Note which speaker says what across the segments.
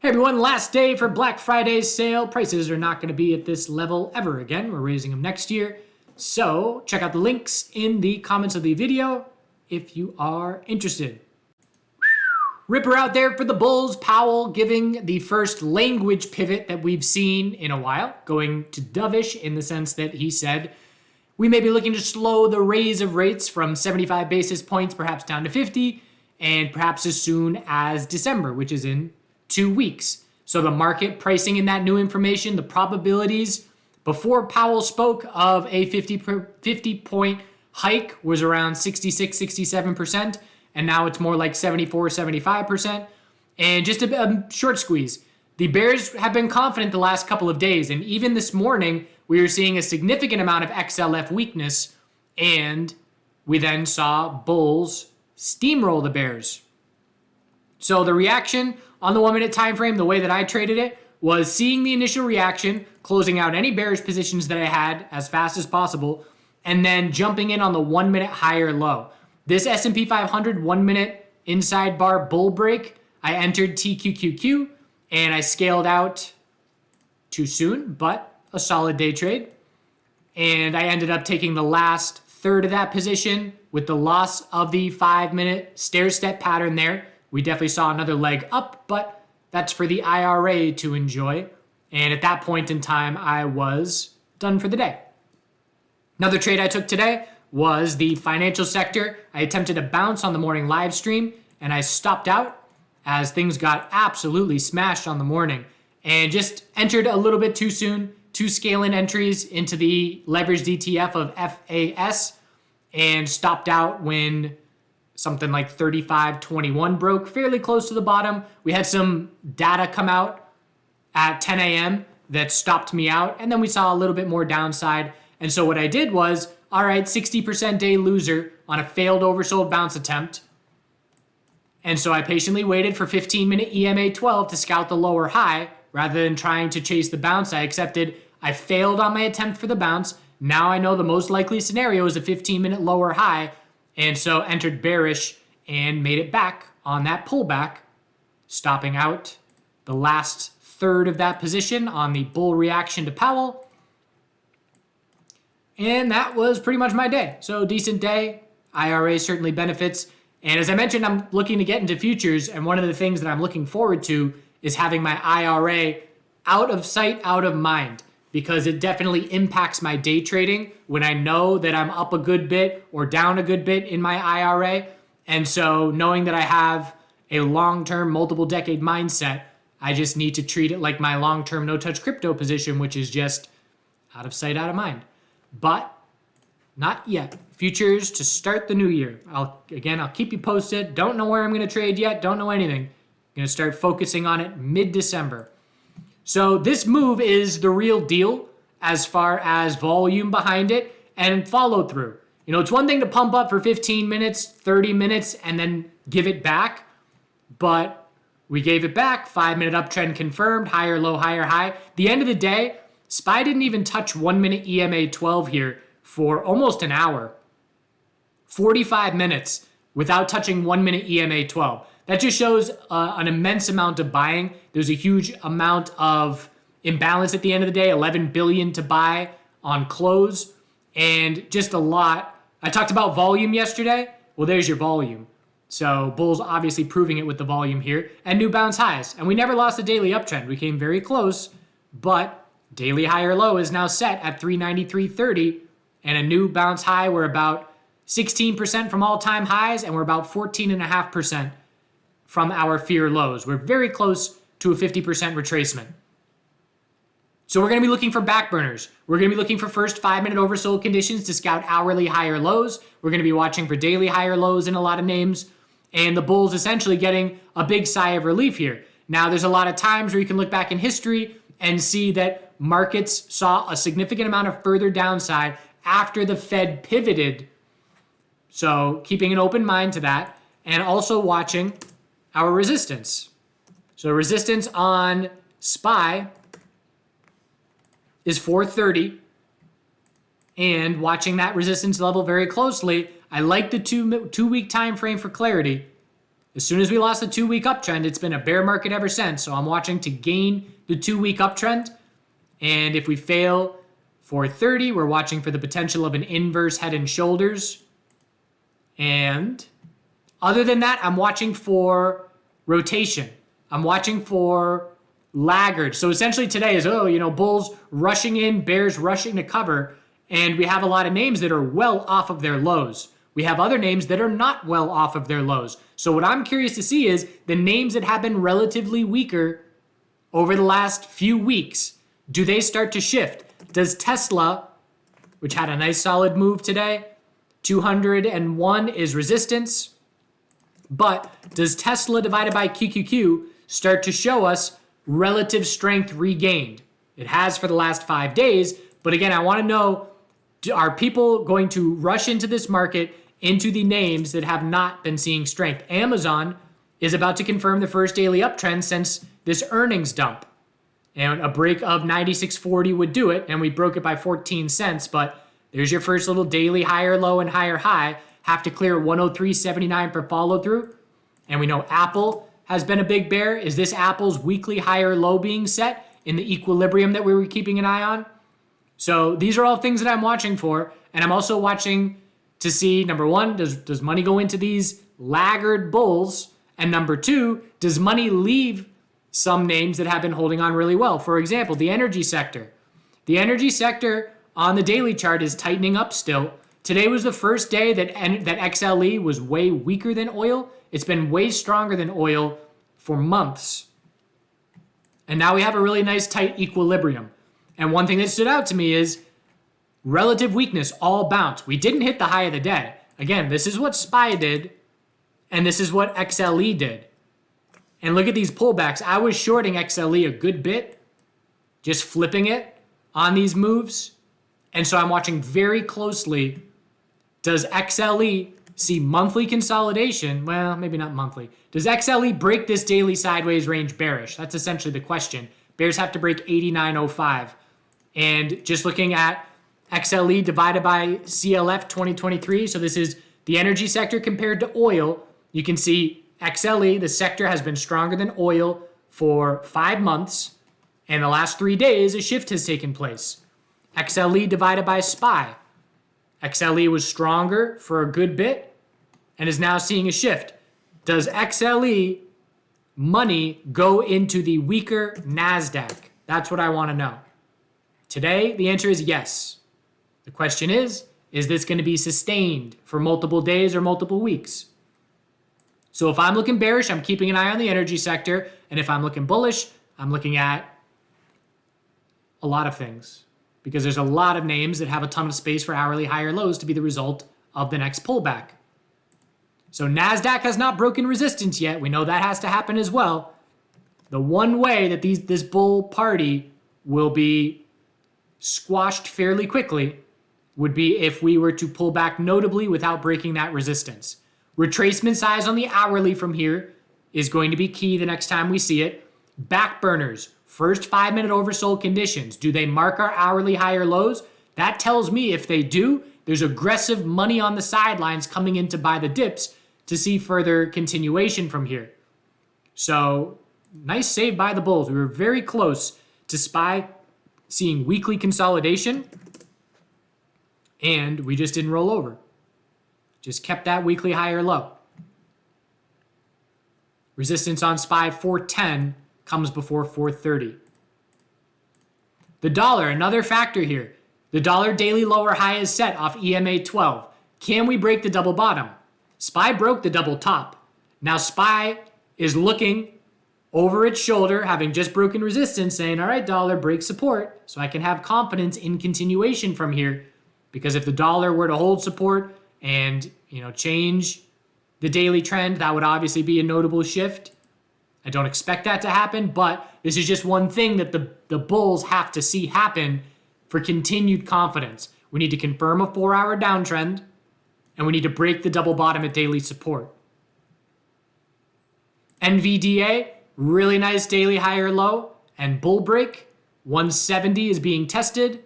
Speaker 1: Hey everyone, last day for Black Friday's sale. Prices are not going to be at this level ever again. We're raising them next year. So check out the links in the comments of the video if you are interested. Ripper out there for the Bulls. Powell giving the first language pivot that we've seen in a while, going to dovish in the sense that he said, we may be looking to slow the raise of rates from 75 basis points, perhaps down to 50, and perhaps as soon as December, which is in 2 weeks. So the market pricing in that new information, the probabilities before Powell spoke of a 50 point hike was around 66, 67%. And now it's more like 74, 75%. And just a short squeeze. The Bears have been confident the last couple of days. And even this morning, we were seeing a significant amount of XLF weakness. And we then saw Bulls steamroll the Bears. So the reaction on the 1 minute time frame, the way that I traded it, was seeing the initial reaction, closing out any bearish positions that I had as fast as possible, and then jumping in on the 1 minute higher low. This S&P 500 1 minute inside bar bull break, I entered TQQQ and I scaled out too soon, but a solid day trade. And I ended up taking the last third of that position with the loss of the 5 minute stair step pattern there. We definitely saw another leg up, but that's for the IRA to enjoy. And at that point in time, I was done for the day. Another trade I took today was the financial sector. I attempted to bounce on the morning live stream, and I stopped out as things got absolutely smashed on the morning and just entered a little bit too soon, 2 scale-in entries into the leveraged ETF of FAS and stopped out when something like 35.21 broke, fairly close to the bottom. We had some data come out at 10 a.m. that stopped me out, and then we saw a little bit more downside. And so what I did was, all right, 60% day loser on a failed oversold bounce attempt. And so I patiently waited for 15-minute EMA 12 to scout the lower high rather than trying to chase the bounce. I accepted I failed on my attempt for the bounce. Now I know the most likely scenario is a 15-minute lower high. And so entered bearish and made it back on that pullback, stopping out the last third of that position on the bull reaction to Powell. And that was pretty much my day. So decent day. IRA certainly benefits. And as I mentioned, I'm looking to get into futures. And one of the things that I'm looking forward to is having my IRA out of sight, out of mind, because it definitely impacts my day trading when I know that I'm up a good bit or down a good bit in my IRA. And so knowing that I have a long-term multiple decade mindset, I just need to treat it like my long-term no-touch crypto position, which is just out of sight, out of mind. But not yet. Futures to start the new year. I'll keep you posted. Don't know where I'm going to trade yet. Don't know anything. I'm going to start focusing on it mid-December. So this move is the real deal as far as volume behind it and follow through. You know, it's one thing to pump up for 15 minutes, 30 minutes, and then give it back. But we gave it back. 5 minute uptrend confirmed. Higher low, higher high. The end of the day, SPY didn't even touch 1 minute EMA 12 here for almost an hour. 45 minutes without touching 1 minute EMA 12. That just shows an immense amount of buying. There's a huge amount of imbalance at the end of the day, 11 billion to buy on close, and just a lot. I talked about volume yesterday. Well, there's your volume. So Bulls obviously proving it with the volume here, and new bounce highs. And we never lost a daily uptrend. We came very close, but daily higher low is now set at 393.30, and a new bounce high. We're about 16% from all-time highs, and we're about 14.5% from our fear lows. We're very close to a 50% retracement. So we're going to be looking for backburners. We're going to be looking for first 5 minute oversold conditions to scout hourly higher lows. We're going to be watching for daily higher lows in a lot of names. And the Bulls essentially getting a big sigh of relief here. Now there's a lot of times where you can look back in history and see that markets saw a significant amount of further downside after the Fed pivoted. So keeping an open mind to that, and also watching our resistance. So resistance on SPY is 430, and watching that resistance level very closely. I like the two week time frame for clarity. As soon as we lost the 2-week uptrend, it's been a bear market ever since. So I'm watching to gain the 2-week uptrend. And if we fail 430, we're watching for the potential of an inverse head and shoulders. And other than that, I'm watching for rotation. I'm watching for laggards. So essentially today is, bulls rushing in, bears rushing to cover. And we have a lot of names that are well off of their lows. We have other names that are not well off of their lows. So what I'm curious to see is the names that have been relatively weaker over the last few weeks. Do they start to shift? Does Tesla, which had a nice solid move today, 201 is resistance. But does Tesla divided by QQQ start to show us relative strength regained? It has for the last 5 days. But again, I want to know, are people going to rush into this market, into the names that have not been seeing strength? Amazon is about to confirm the first daily uptrend since this earnings dump. And a break of 96.40 would do it. And we broke it by 14 cents. But there's your first little daily higher low and higher high. Have to clear 103.79 for follow through. And we know Apple has been a big bear. Is this Apple's weekly higher low being set in the equilibrium that we were keeping an eye on? So these are all things that I'm watching for. And I'm also watching to see, number one, does money go into these laggard bulls? And number two, does money leave some names that have been holding on really well? For example, the energy sector. The energy sector on the daily chart is tightening up still. Today was the first day that XLE was way weaker than oil. It's been way stronger than oil for months. And now we have a really nice tight equilibrium. And one thing that stood out to me is relative weakness, all bounce. We didn't hit the high of the day. Again, this is what SPY did, and this is what XLE did. And look at these pullbacks. I was shorting XLE a good bit, just flipping it on these moves. And so I'm watching very closely. Does XLE see monthly consolidation? Well, maybe not monthly. Does XLE break this daily sideways range bearish? That's essentially the question. Bears have to break 89.05. And just looking at XLE divided by CLF 2023, so this is the energy sector compared to oil, you can see XLE, the sector, has been stronger than oil for 5 months. And the last 3 days, a shift has taken place. XLE divided by SPY. XLE was stronger for a good bit and is now seeing a shift. Does XLE money go into the weaker NASDAQ? That's what I want to know. Today, the answer is yes. The question is this going to be sustained for multiple days or multiple weeks? So if I'm looking bearish, I'm keeping an eye on the energy sector. And if I'm looking bullish, I'm looking at a lot of things. Because there's a lot of names that have a ton of space for hourly higher lows to be the result of the next pullback. So NASDAQ has not broken resistance yet. We know that has to happen as well. The one way that this bull party will be squashed fairly quickly would be if we were to pull back notably without breaking that resistance. Retracement size on the hourly from here is going to be key the next time we see it. Back burners. First 5-minute oversold conditions. Do they mark our hourly higher lows? That tells me if they do, there's aggressive money on the sidelines coming in to buy the dips to see further continuation from here. So nice save by the bulls. We were very close to SPY seeing weekly consolidation, and we just didn't roll over. Just kept that weekly higher low. Resistance on SPY 410 comes before 430. The dollar, another factor here. The dollar daily lower high is set off EMA 12. Can we break the double bottom? SPY broke the double top. Now SPY is looking over its shoulder, having just broken resistance, saying, all right, dollar, break support so I can have confidence in continuation from here. Because if the dollar were to hold support and change the daily trend, that would obviously be a notable shift. I don't expect that to happen, but this is just one thing that the bulls have to see happen for continued confidence. We need to confirm a 4-hour downtrend, and we need to break the double bottom at daily support. NVDA, really nice daily higher low, and bull break. 170 is being tested,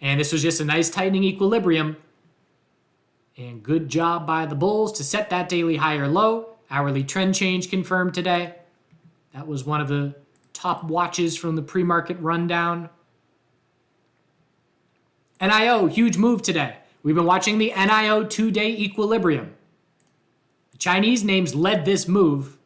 Speaker 1: and this was just a nice tightening equilibrium. And good job by the bulls to set that daily higher low Hourly trend change confirmed today. That was one of the top watches from the pre-market rundown. NIO, huge move today. We've been watching the NIO 2-day equilibrium. The Chinese names led this move,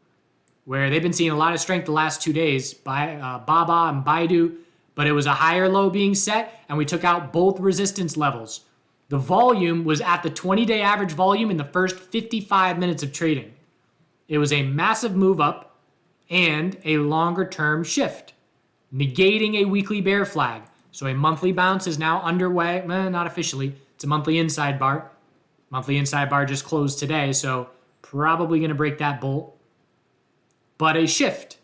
Speaker 1: where they've been seeing a lot of strength the last 2 days by Baba and Baidu, but it was a higher low being set, and we took out both resistance levels. The volume was at the 20-day average volume in the first 55 minutes of trading. It was a massive move up and a longer-term shift, negating a weekly bear flag. So a monthly bounce is now underway. Not officially. It's a monthly inside bar. Monthly inside bar just closed today, so probably going to break that bolt. But a shift.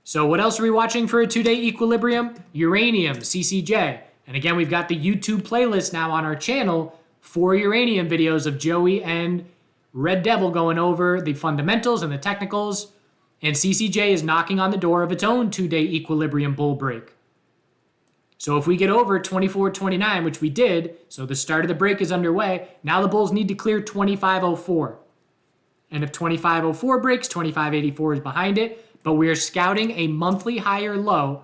Speaker 1: So what else are we watching for a 2-day equilibrium? Uranium, CCJ. And again, we've got the YouTube playlist now on our channel for uranium videos of Joey and Red Devil going over the fundamentals and the technicals. And CCJ is knocking on the door of its own 2-day equilibrium bull break. So if we get over 24.29, which we did, so the start of the break is underway, now the bulls need to clear 25.04. And if 25.04 breaks, 25.84 is behind it. But we are scouting a monthly higher low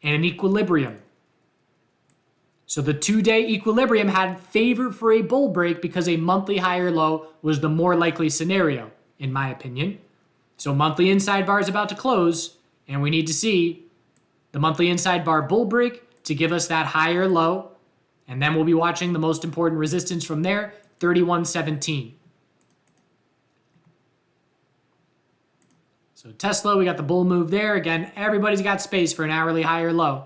Speaker 1: and an equilibrium. So the 2-day equilibrium had favor for a bull break because a monthly higher low was the more likely scenario, in my opinion. So monthly inside bar is about to close, and we need to see the monthly inside bar bull break to give us that higher low. And then we'll be watching the most important resistance from there, 31.17. So Tesla, we got the bull move there. Again, everybody's got space for an hourly higher low.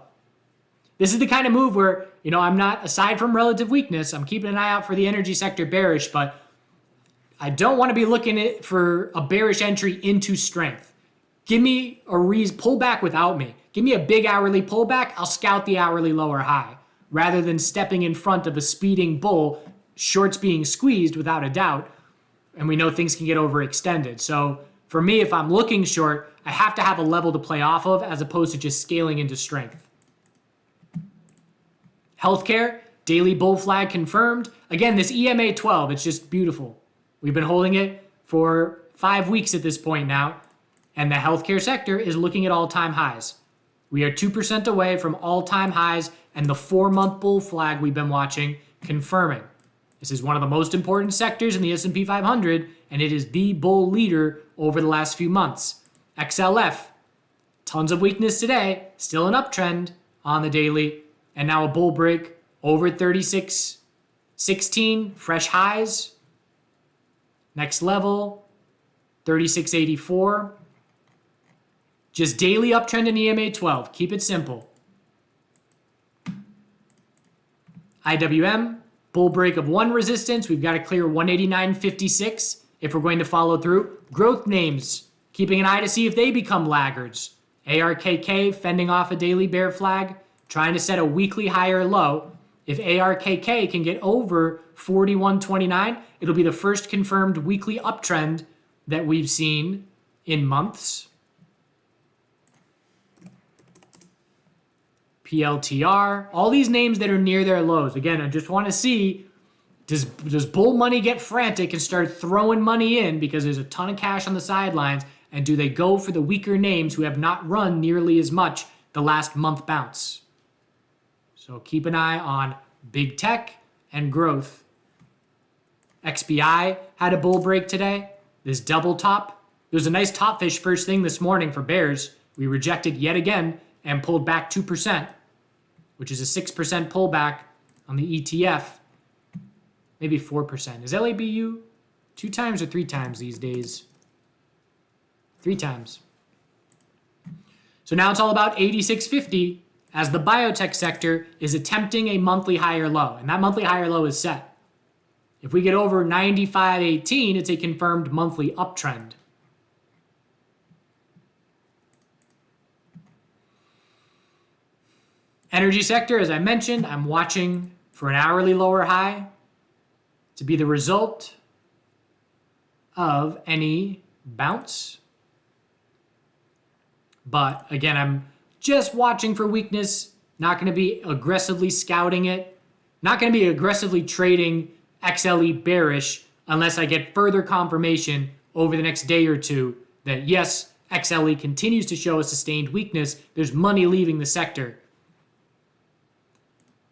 Speaker 1: This is the kind of move where, I'm not, aside from relative weakness, I'm keeping an eye out for the energy sector bearish, but I don't want to be looking for a bearish entry into strength. Give me a reason, pull back without me. Give me a big hourly pullback, I'll scout the hourly low or high, rather than stepping in front of a speeding bull, shorts being squeezed without a doubt, and we know things can get overextended. So for me, if I'm looking short, I have to have a level to play off of as opposed to just scaling into strength. Healthcare, daily bull flag confirmed. Again, this EMA 12, it's just beautiful. We've been holding it for 5 weeks at this point now, and the healthcare sector is looking at all-time highs. We are 2% away from all-time highs and the 4-month bull flag we've been watching confirming. This is one of the most important sectors in the S&P 500, and it is the bull leader over the last few months. XLF, tons of weakness today, still an uptrend on the daily, and now a bull break over 36.16, fresh highs. Next level, 36.84. Just daily uptrend in EMA 12. Keep it simple. IWM, bull break of 1 resistance. We've got to clear 189.56 if we're going to follow through. Growth names, keeping an eye to see if they become laggards. ARKK fending off a daily bear flag, trying to set a weekly higher low. If ARKK can get over 41.29, it'll be the first confirmed weekly uptrend that we've seen in months. PLTR, all these names that are near their lows. Again, I just want to see, does bull money get frantic and start throwing money in because there's a ton of cash on the sidelines, and do they go for the weaker names who have not run nearly as much the last month bounce? So keep an eye on big tech and growth. XBI had a bull break today. This double top. There was a nice top fish first thing this morning for bears. We rejected yet again and pulled back 2%, which is a 6% pullback on the ETF. Maybe 4%. Is LABU 2 times or 3 times these days? 3 times. So now it's all about 86.50 as the biotech sector is attempting a monthly higher low, and that monthly higher low is set. If we get over 95.18, it's a confirmed monthly uptrend. Energy sector, as I mentioned, I'm watching for an hourly lower high to be the result of any bounce. But again, I'm just watching for weakness, not going to be aggressively scouting it, not going to be aggressively trading XLE bearish unless I get further confirmation over the next day or two that yes, XLE continues to show a sustained weakness. There's money leaving the sector.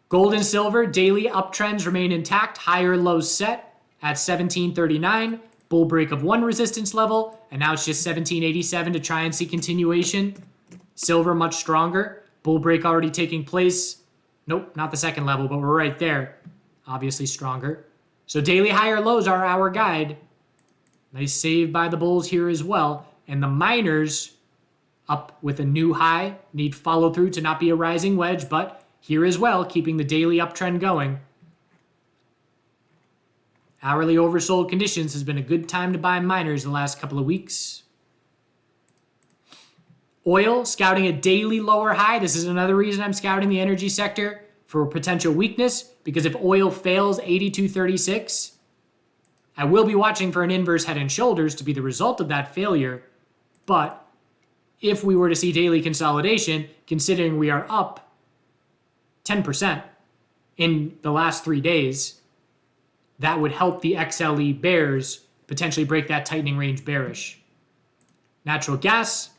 Speaker 1: Gold and silver, daily uptrends remain intact. Higher lows set at 1739. Bull break of one resistance level, and now it's just 1787 to try and see continuation. Silver much stronger. Bull break already taking place. Nope, not the second level, but we're right there. Obviously stronger. So daily higher lows are our guide. Nice save by the bulls here as well. And the miners up with a new high. Need follow through to not be a rising wedge, but here as well, keeping the daily uptrend going. Hourly oversold conditions has been a good time to buy miners the last couple of weeks. Oil scouting a daily lower high. This is another reason I'm scouting the energy sector for potential weakness, because if oil fails 82.36, I will be watching for an inverse head and shoulders to be the result of that failure. But if we were to see daily consolidation, considering we are up 10% in the last 3 days, that would help the XLE bears potentially break that tightening range bearish. Natural gas,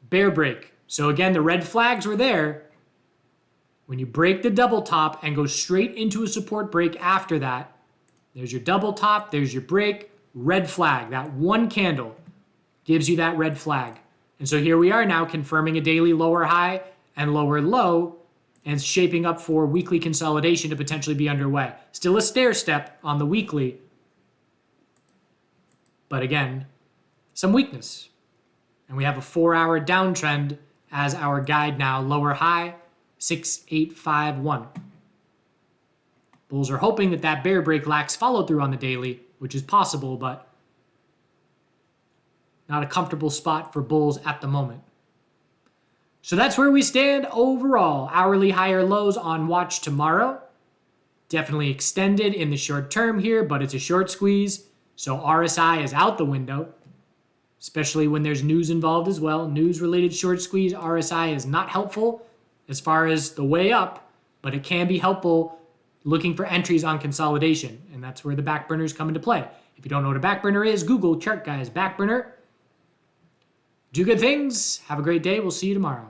Speaker 1: bear break. So again, the red flags were there. When you break the double top and go straight into a support break after that, there's your double top, there's your break, red flag. That one candle gives you that red flag. And so here we are now confirming a daily lower high and lower low, and shaping up for weekly consolidation to potentially be underway. Still a stair step on the weekly, but again, some weakness. And we have a 4-hour downtrend as our guide now, lower high, 6851. Bulls are hoping that that bear break lacks follow through on the daily, which is possible, but not a comfortable spot for bulls at the moment. So that's where we stand overall. Hourly higher lows on watch tomorrow. Definitely extended in the short term here, but it's a short squeeze. So RSI is out the window, especially when there's news involved as well. News-related short squeeze, RSI is not helpful as far as the way up, but it can be helpful looking for entries on consolidation, and that's where the back burners come into play. If you don't know what a back burner is, Google ChartGuys back burner. Do good things. Have a great day. We'll see you tomorrow.